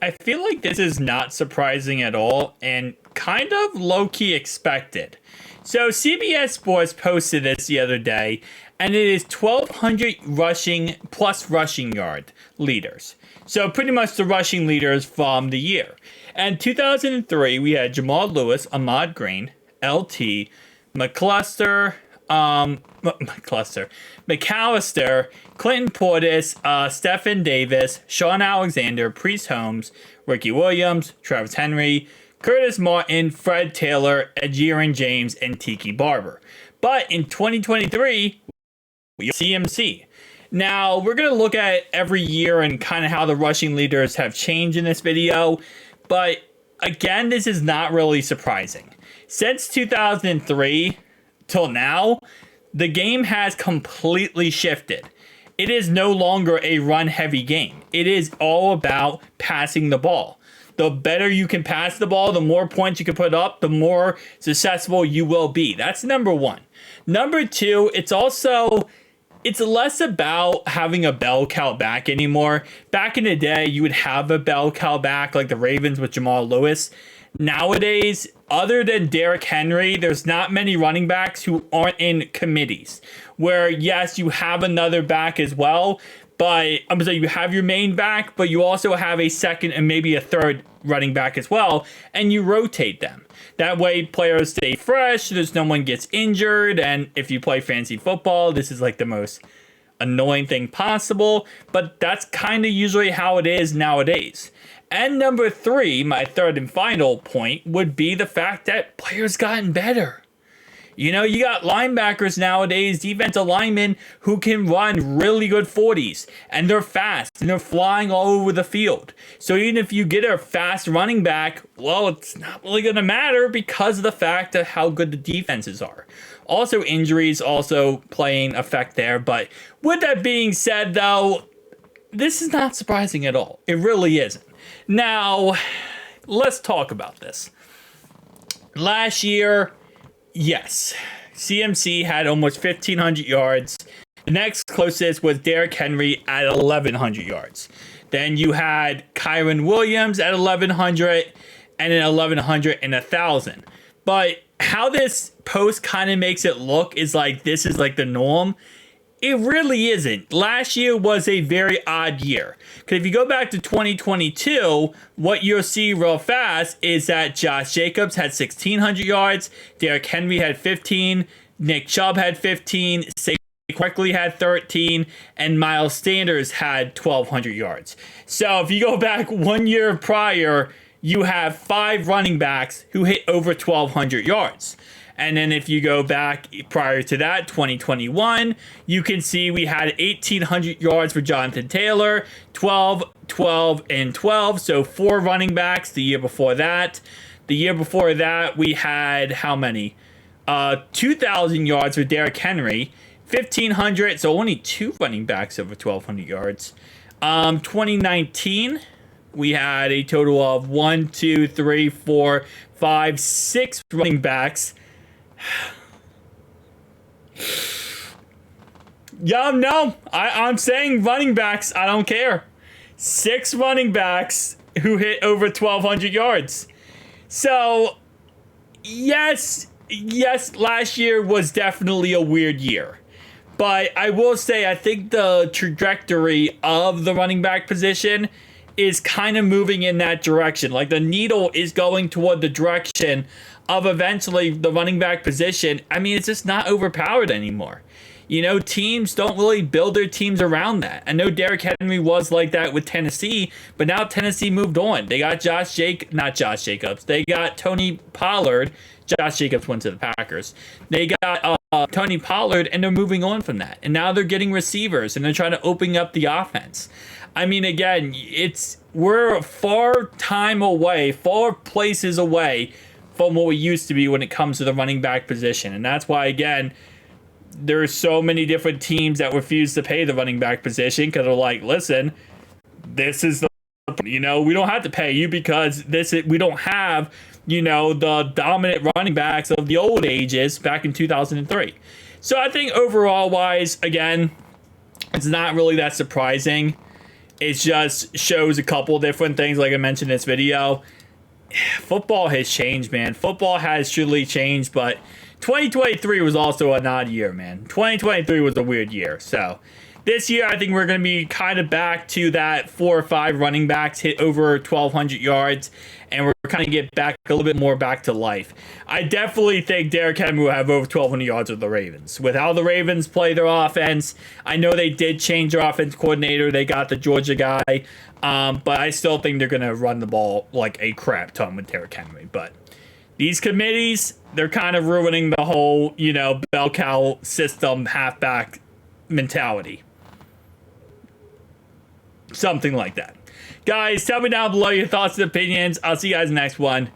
I feel like this is not surprising at all and kind of low-key expected. So CBS Sports posted this the other day, and it is 1,200 rushing yard leaders. So pretty much the rushing leaders from the year. And 2003, we had Jamal Lewis, Ahmad Green, LT, McCluster, McAllister, Clinton Portis, Stephen Davis, Sean Alexander, Priest Holmes, Ricky Williams, Travis Henry, Curtis Martin, Fred Taylor, Adrian James, and Tiki Barber. But in 2023, we have CMC. Now, we're going to look at every year and kind of how the rushing leaders have changed in this video. But again, this is not really surprising. Since 2003 till now, the game has completely shifted. It is no longer a run-heavy game. It is all about passing the ball. The better you can pass the ball, the more points you can put up, the more successful you will be. That's number one. Number two, it's less about having a bell cow back anymore. Back in the day, you would have a bell cow back like the Ravens with Jamal Lewis. Nowadays, other than Derrick Henry, there's not many running backs who aren't in committees. Where, yes, you have another back as well, but I'm gonna say you have your main back, but you also have a second and maybe a third running back as well, and you rotate them. That way, players stay fresh, there's no one gets injured, and if you play fantasy football, this is like the most annoying thing possible, but that's kind of usually how it is nowadays. And number three, my third and final point, would be the fact that players gotten better. You know, you got linebackers nowadays, defensive linemen, who can run really good 40s. And they're fast, and they're flying all over the field. So even if you get a fast running back, well, it's not really going to matter because of the fact of how good the defenses are. Also, injuries also playing effect there. But with that being said, though, this is not surprising at all. It really isn't. Now, let's talk about this. Last year, yes, CMC had almost 1,500 yards. The next closest was Derrick Henry at 1,100 yards. Then you had Kyron Williams at 1,100, and then 1,100 and 1,000. But how this post kind of makes it look is like this is like the norm. It really isn't. Last year was a very odd year. Because if you go back to 2022, what you'll see real fast is that Josh Jacobs had 1,600 yards, Derrick Henry had 15, Nick Chubb had 15, Saquon Barkley had 13, and Miles Sanders had 1,200 yards. So if you go back 1 year prior, you have 5 running backs who hit over 1,200 yards. And then if you go back prior to that, 2021, you can see we had 1,800 yards for Jonathan Taylor, 12, 12, and 12. So 4 running backs the year before that. The year before that, we had how many? 2,000 yards for Derrick Henry, 1,500. So only 2 running backs over 1,200 yards. 2019, we had a total of 1, 2, 3, 4, 5, 6 running backs. Yeah, no, I'm saying running backs. I don't care. 6 running backs who hit over 1,200 yards. So, yes, last year was definitely a weird year. But I will say, I think the trajectory of the running back position is kind of moving in that direction. Like the needle is going toward the direction of eventually the running back position. I mean, it's just not overpowered anymore. You know, teams don't really build their teams around that. I know Derrick Henry was like that with Tennessee, but now Tennessee moved on. They got not Josh Jacobs. They got Tony Pollard. Josh Jacobs went to the Packers. They got Tony Pollard, and they're moving on from that. And now they're getting receivers, and they're trying to open up the offense. I mean, again, we're far places away from what we used to be when it comes to the running back position. And that's why, again, there's so many different teams that refuse to pay the running back position because they're like, listen, this is we don't have to pay you because we don't have, the dominant running backs of the old ages back in 2003. So I think overall wise, again, it's not really that surprising. It just shows a couple different things, like I mentioned in this video. Football has changed, man. Football has truly changed, but 2023 was also an odd year, man. 2023 was a weird year. So this year, I think we're going to be kind of back to that 4 or 5 running backs hit over 1,200 yards, and we're kind of get back a little bit more back to life. I definitely think Derrick Henry will have over 1,200 yards with the Ravens. With how the Ravens play their offense, I know they did change their offense coordinator. They got the Georgia guy, but I still think they're going to run the ball like a crap ton with Derrick Henry. But these committees, they're kind of ruining the whole, bell cow system, halfback mentality. Something like that. Guys, tell me down below your thoughts and opinions. I'll see you guys next one.